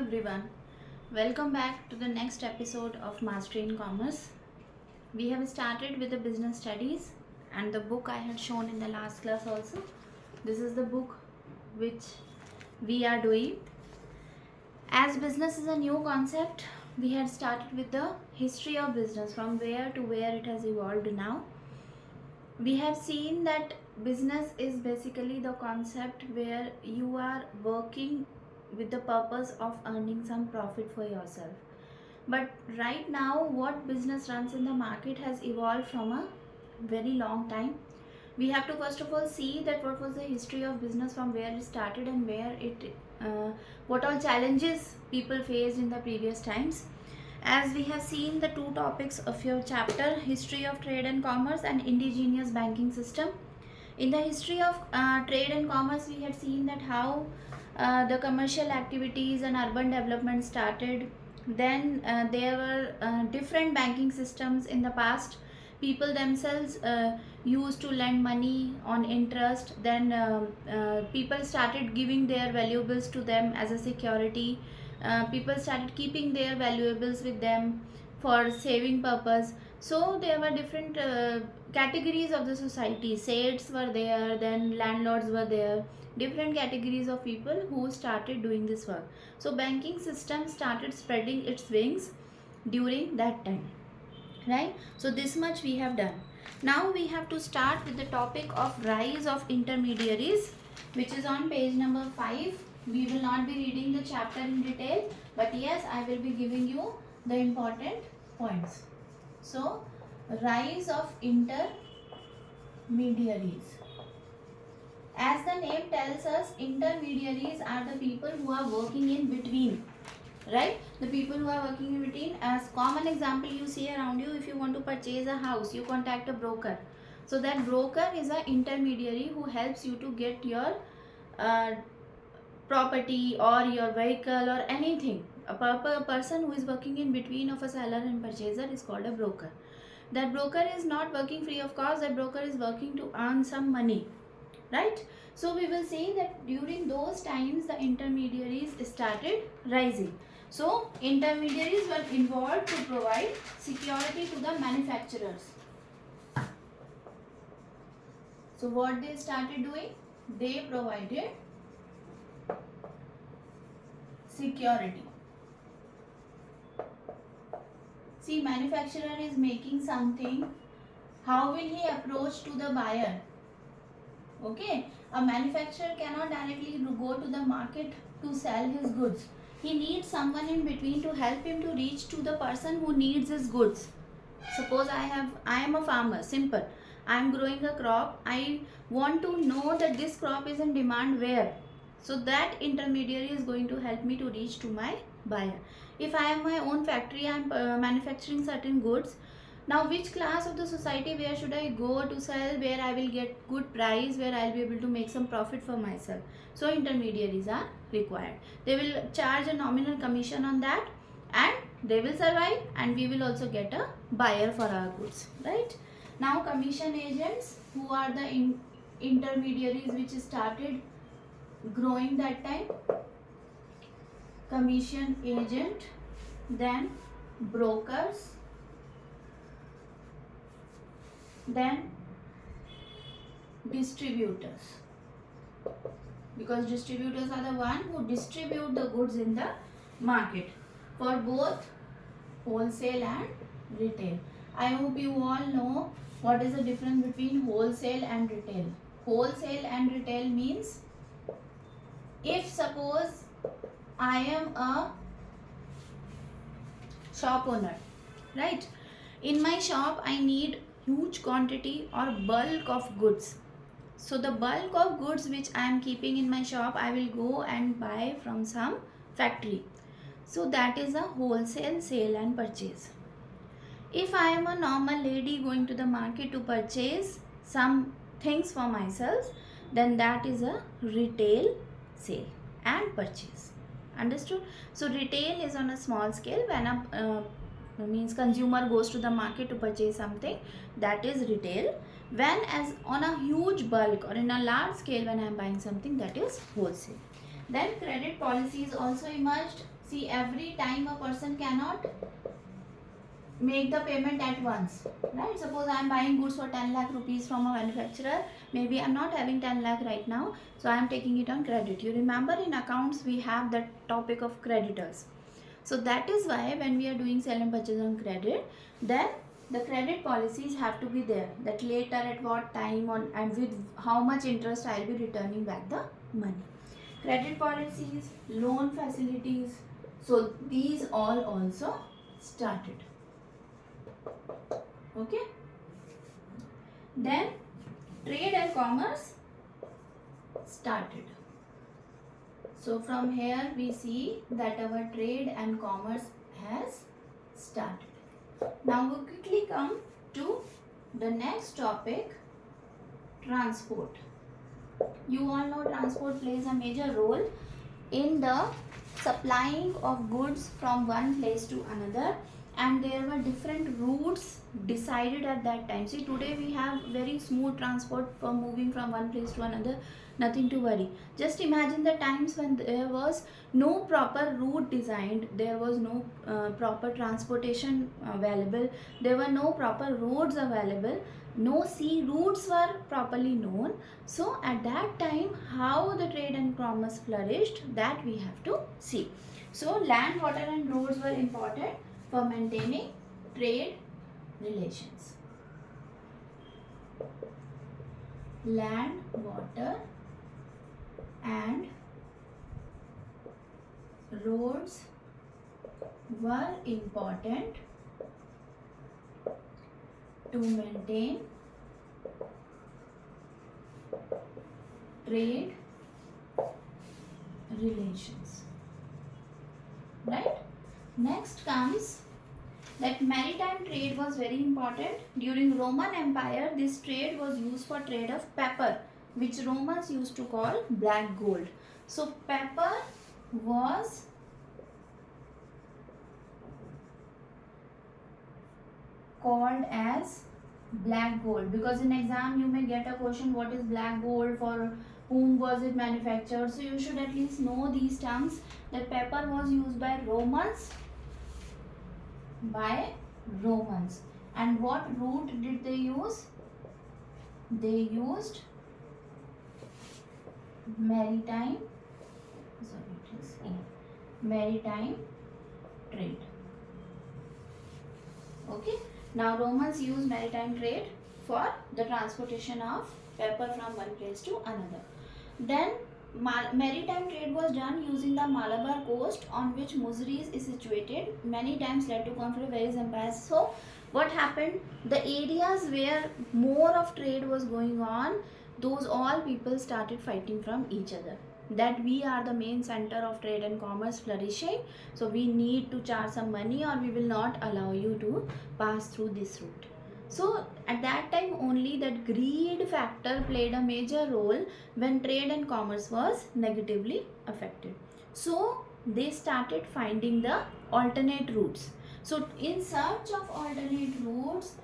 everyone, welcome back to the next episode of Mastery in Commerce. We have started with the business studies and the book I had shown in the last class also. This is the book which we are doing. As business is a new concept, we had started with the history of business from where to where it has evolved now. We have seen that business is basically the concept where you are working with the purpose of earning some profit for yourself. But right now, what business runs in the market has evolved from a very long time. We have to first of all see that what was the history of business from where it started and what all challenges people faced in the previous times. As we have seen the two topics of your chapter, history of trade and commerce and indigenous banking system. In the history of trade and commerce, we had seen that how the commercial activities and urban development started. Then there were different banking systems in the past. People themselves used to lend money on interest. Then people started giving their valuables to them as a security. People started keeping their valuables with them for saving purpose. So there were different categories of the society. Saints were there, then landlords were there, different categories of people who started doing this work. So banking system started spreading its wings during that time, right? So this much we have done. Now we have to start with the topic of rise of intermediaries, which is on page number 5. We will not be reading the chapter in detail, but yes, I will be giving you the important points. So rise of intermediaries. As the name tells us, intermediaries are the people who are working in between, right? The people who are working in between. As common example you see around you, if you want to purchase a house, you contact a broker. So that broker is an intermediary who helps you to get your property or your vehicle or anything. A person who is working in between of a seller and purchaser is called a broker. That broker is not working free of cost. That broker is working to earn some money, right? So we will see that during those times the intermediaries started rising. So intermediaries were involved to provide security to the manufacturers. So what they started doing? They provided security. See, manufacturer is making something. How will he approach to the buyer? Okay, a manufacturer cannot directly go to the market to sell his goods. He needs someone in between to help him to reach to the person who needs his goods. Suppose I am a farmer, simple. I am growing a crop. I want to know that this crop is in demand where. So that intermediary is going to help me to reach to my buyer. If I have my own factory, I am manufacturing certain goods. Now which class of the society where should I go to sell, where I will get good price, where I will be able to make some profit for myself. So intermediaries are required. They will charge a nominal commission on that and they will survive, and we will also get a buyer for our goods, right? Now commission agents, who are the intermediaries which started growing that time. Commission agent, then brokers, then distributors, because distributors are the one who distribute the goods in the market for both wholesale and retail. I hope you all know what is the difference between wholesale and retail. Wholesale and retail means, if suppose I am a shop owner, right? In my shop I need huge quantity or bulk of goods. So the bulk of goods which I am keeping in my shop, I will go and buy from some factory. So that is a wholesale sale and purchase. If I am a normal lady going to the market to purchase some things for myself, then that is a retail sale and purchase. Understood? So retail is on a small scale. When a means consumer goes to the market to purchase something, that is retail. When as on a huge bulk or in a large scale when I am buying something, that is wholesale. Then credit policies also emerged. See, every time a person cannot make the payment at once, right? Suppose I am buying goods for 10 lakh rupees from a manufacturer. Maybe I am not having 10 lakh right now, so I am taking it on credit. You remember in accounts we have that topic of creditors. So that is why when we are doing sell and purchase on credit, then the credit policies have to be there, that later at what time on and with how much interest I will be returning back the money. Credit policies, loan facilities, so these all also started. Okay. Then trade and commerce started. So from here we see that our trade and commerce has started. Now we quickly come to the next topic, transport. You all know transport plays a major role in the supplying of goods from one place to another, and there were different routes decided at that time. See, today we have very smooth transport for moving from one place to another, nothing to worry. Just imagine the times when there was no proper route designed, there was no proper transportation available, there were no proper roads available, no sea routes were properly known. So at that time, how the trade and commerce flourished, that we have to see. So land, water and roads were important for maintaining trade relations. Land, water and roads were important to maintain trade relations, right? Next comes that maritime trade was very important. During Roman Empire, this trade was used for trade of pepper, which Romans used to call black gold. So pepper was called as black gold, because in exam you may get a question, what is black gold, for whom was it manufactured? So you should at least know these terms, that pepper was used by Romans. And what route did they use? They used maritime trade. Okay. Now Romans used maritime trade for the transportation of pepper from one place to another. Then maritime trade was done using the Malabar coast, on which Muziris is situated. Many times led to conflict with various empires. So what happened? The areas where more of trade was going on, those all people started fighting from each other, that we are the main center of trade and commerce flourishing, so we need to charge some money or we will not allow you to pass through this route. So at that time only that greed factor played a major role when trade and commerce was negatively affected. So they started finding the alternate routes. So in search of alternate routes,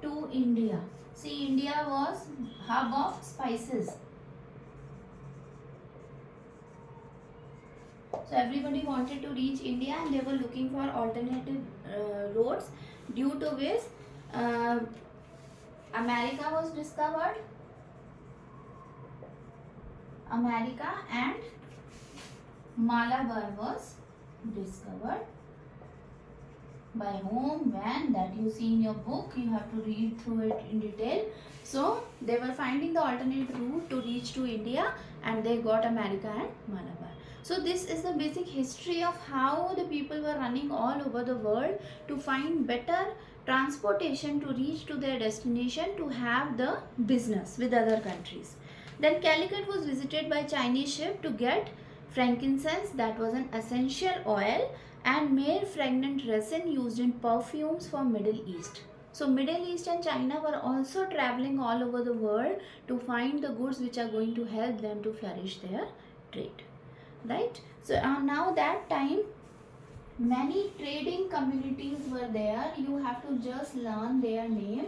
to India. See, India was hub of spices. So everybody wanted to reach India and they were looking for alternative roads, due to which America was discovered. America and Malabar was discovered. By whom, when, that you see in your book, you have to read through it in detail. So they were finding the alternate route to reach to India and they got America and Malabar. So this is the basic history of how the people were running all over the world to find better transportation to reach to their destination, to have the business with other countries. Then Calicut was visited by Chinese ship to get frankincense, that was an essential oil, and made fragrant resin used in perfumes for Middle East. So Middle East and China were also traveling all over the world to find the goods which are going to help them to flourish their trade, right? So now that time Many trading communities were there. You have to just learn their name.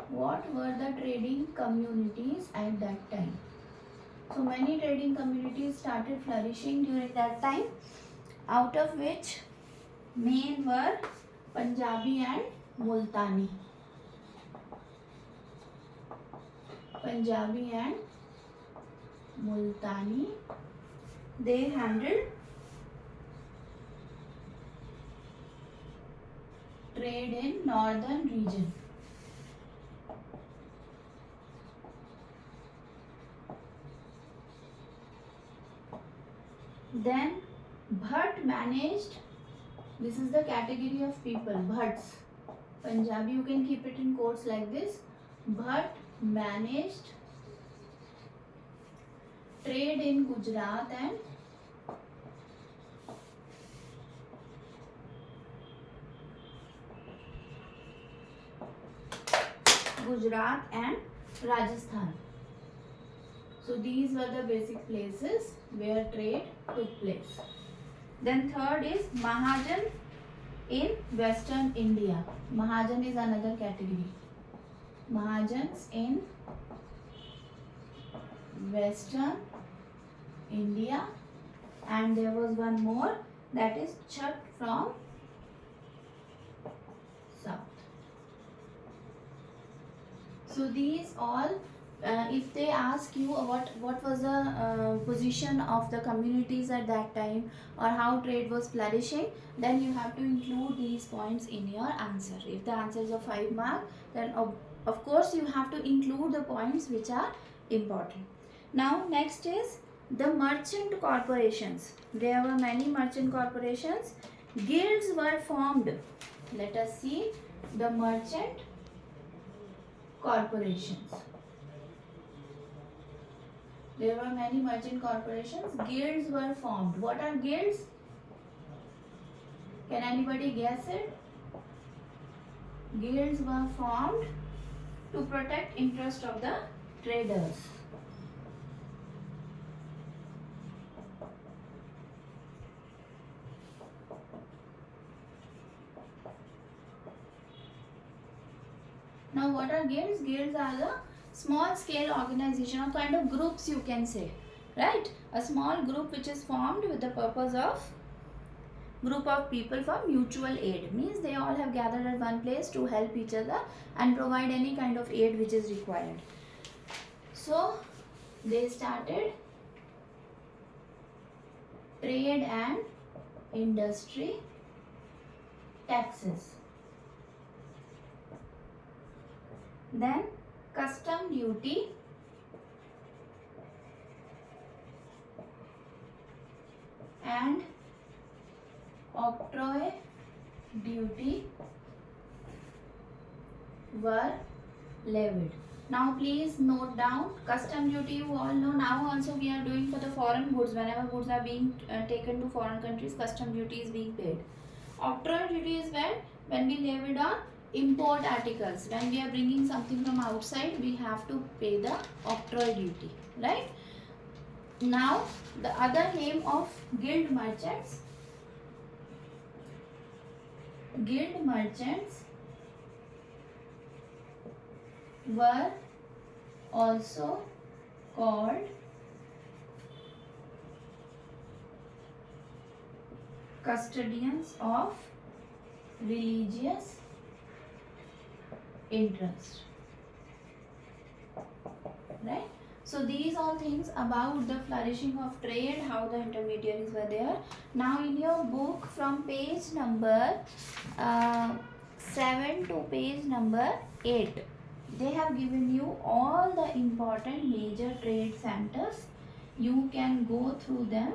What were the trading communities at that time? So many trading communities started flourishing during that time, out of which main were Punjabi and Multani. Punjabi and Multani, they handled trade in northern region. Then Bhatt managed, this is the category of people, Bhatts. Punjabi, you can keep it in quotes like this. Bhatt managed trade in Gujarat and Rajasthan. So these were the basic places where trade took place. Then third is Mahajan in Western India. Mahajan is another category. Mahajans in Western India, and there was one more, that is Chhat from South. So these all, if they ask you what was the position of the communities at that time or how trade was flourishing, then you have to include these points in your answer. If the answer is of 5 mark, then of course you have to include the points which are important. Now next is the merchant corporations. There were many merchant corporations. Guilds were formed. Let us see the merchant corporations. There were many merchant corporations. Guilds were formed. What are guilds? Can anybody guess it? Guilds were formed to protect interest of the traders. Now what are guilds? Guilds are the small scale organization or kind of groups, you can say, right? A small group which is formed with the purpose of group of people for mutual aid. Means they all have gathered at one place to help each other and provide any kind of aid which is required. So they started trade and industry taxes. Then custom duty and octroi duty were levied. Now please note down, custom duty you all know. Now also we are doing for the foreign goods. Whenever goods are being taken to foreign countries, custom duty is being paid. Octroi duty is when we levied on import articles. When we are bringing something from outside, we have to pay the octroi duty, right? Now the other name of guild merchants. Guild merchants were also called custodians of religious interest, right? So these all things about the flourishing of trade, how the intermediaries were there. Now in your book from page number 7 to page number 8, they have given you all the important major trade centers. You can go through them.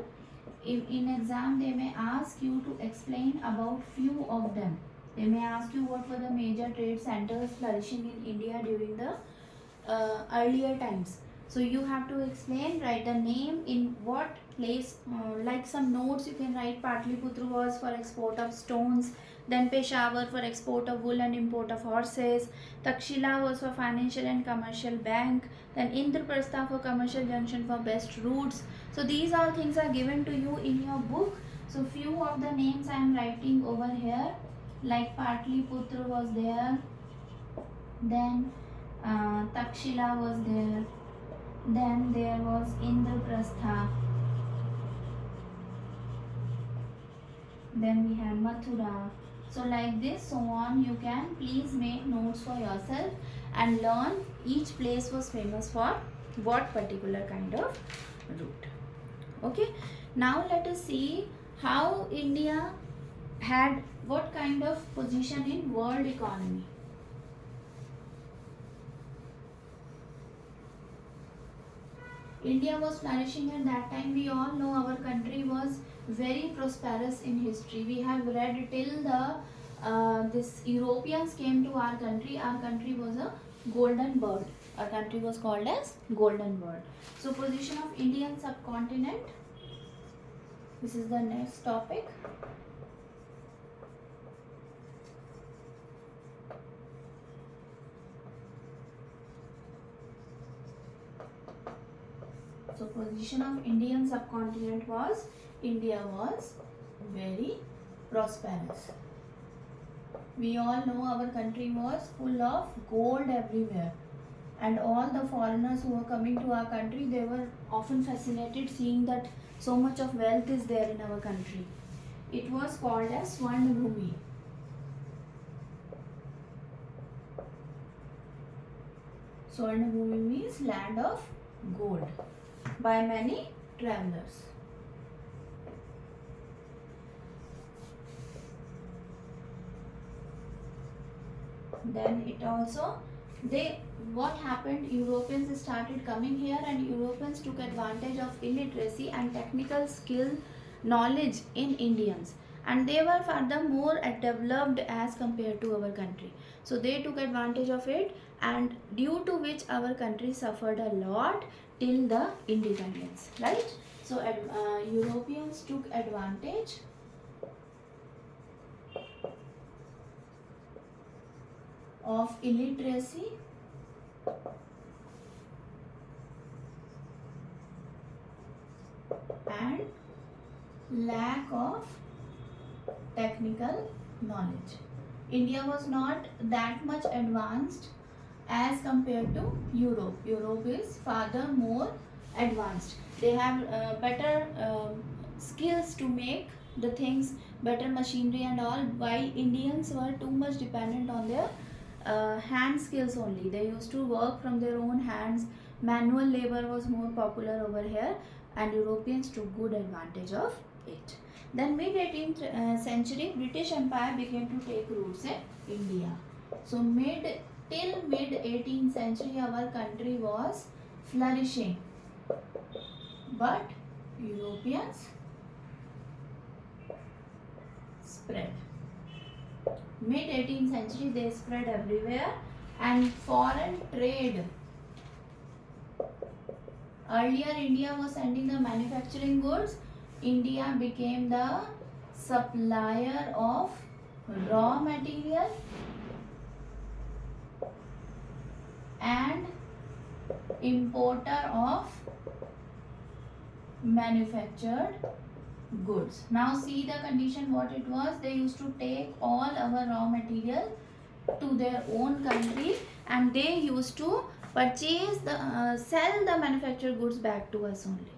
If in exam they may ask you to explain about few of them. They may ask you what were the major trade centers flourishing in India during the earlier times. So you have to explain, write the name, in what place, like some notes you can write. Patliputra was for export of stones, then Peshawar for export of wool and import of horses, Takshila was for financial and commercial bank, then Indraprastha for commercial junction for best routes. So these all things are given to you in your book. So few of the names I am writing over here, like Patliputra was there, then Takshila was there, then there was Indraprastha, then we had Mathura. So like this, so on, you can please make notes for yourself and learn each place was famous for what particular kind of route. Okay, now let us see how India had what kind of position in world economy. India was flourishing at that time. We all know our country was very prosperous in history. We have read till the this Europeans came to our country. Our country was a golden bird. Our country was called as golden bird. So position of Indian subcontinent. This is the next topic. So position of Indian subcontinent was, India was very prosperous. We all know our country was full of gold everywhere, and all the foreigners who were coming to our country, they were often fascinated seeing that so much of wealth is there in our country. It was called as Swarnabhumi. Swarnabhumi means land of gold by many travelers. Then it also, what happened, Europeans started coming here and Europeans took advantage of illiteracy and technical skill knowledge in Indians, and they were furthermore developed as compared to our country. So they took advantage of it, and due to which our country suffered a lot till the independence, right? So Europeans took advantage of illiteracy and lack of technical knowledge. India was not that much advanced as compared to Europe. Europe is further more advanced. They have better skills to make the things, better machinery and all, while Indians were too much dependent on their hand skills only. They used to work from their own hands. Manual labor was more popular over here, and Europeans took good advantage of it. Then mid 18th century, British Empire began to take roots in India. So till mid 18th century, our country was flourishing, but Europeans spread. Mid 18th century, they spread everywhere, and foreign trade. Earlier India was sending the manufacturing goods. India became the supplier of raw material and importer of manufactured goods. Now see the condition what it was. They used to take all our raw material to their own country, and they used to purchase sell the manufactured goods back to us only.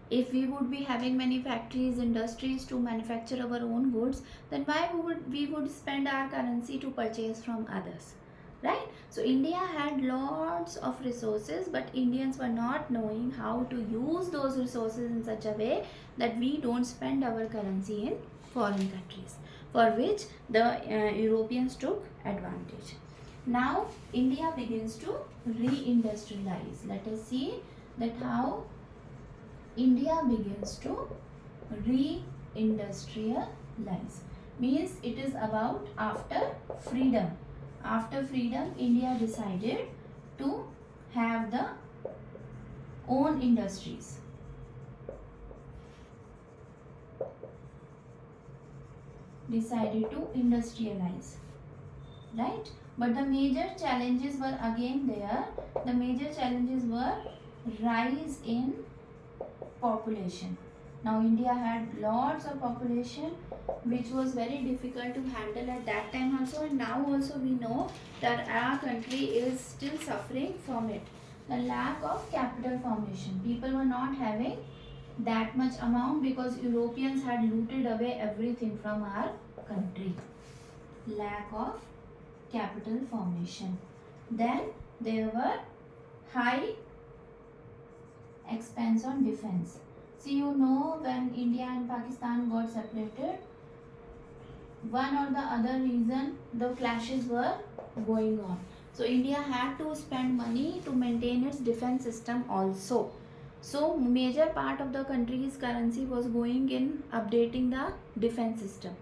If we would be having many factories, industries to manufacture our own goods, then why we would spend our currency to purchase from others, right? So India had lots of resources, but Indians were not knowing how to use those resources in such a way that we don't spend our currency in foreign countries, for which the Europeans took advantage. Now India begins to re-industrialize. Let us see that how India begins to re-industrialize. Means it is about after freedom. After freedom, India decided to have the own industries. Decided to industrialize, right? But the major challenges were again there. The major challenges were rise in population. Now India had lots of population which was very difficult to handle at that time also, and now also we know that our country is still suffering from it. The lack of capital formation. People were not having that much amount because Europeans had looted away everything from our country. Lack of capital formation. Then there were high expense on defense. See, you know, when India and Pakistan got separated, one or the other reason the clashes were going on. So India had to spend money to maintain its defense system also. So major part of the country's currency was going in updating the defense system.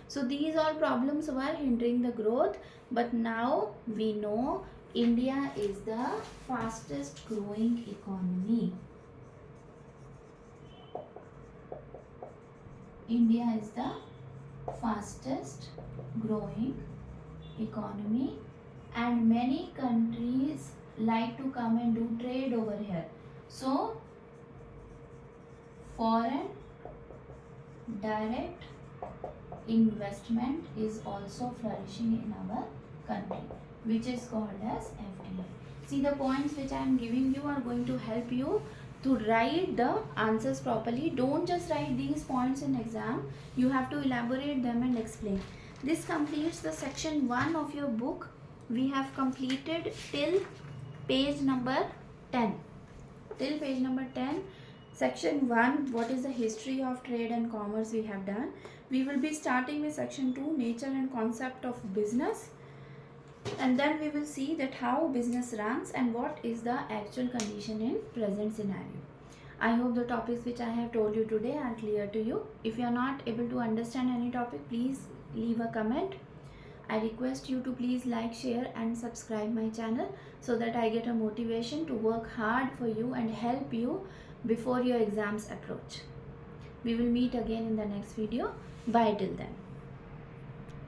So these all problems were hindering the growth, but now we know India is the fastest growing economy. India is the fastest growing economy, and many countries like to come and do trade over here. So foreign direct investment is also flourishing in our country, which is called as FDI. See, the points which I am giving you are going to help you to write the answers properly. Don't just write these points in exam. You have to elaborate them and explain. This completes the section 1 of your book. We have completed till page number 10. Till page number 10. Section 1, what is the history of trade and commerce, we have done. We will be starting with section 2, nature and concept of business. And then we will see that how business runs and what is the actual condition in present scenario. I hope the topics which I have told you today are clear to you. If you are not able to understand any topic, please leave a comment. I request you to please like, share and subscribe my channel so that I get a motivation to work hard for you and help you before your exams approach. We will meet again in the next video. Bye till then.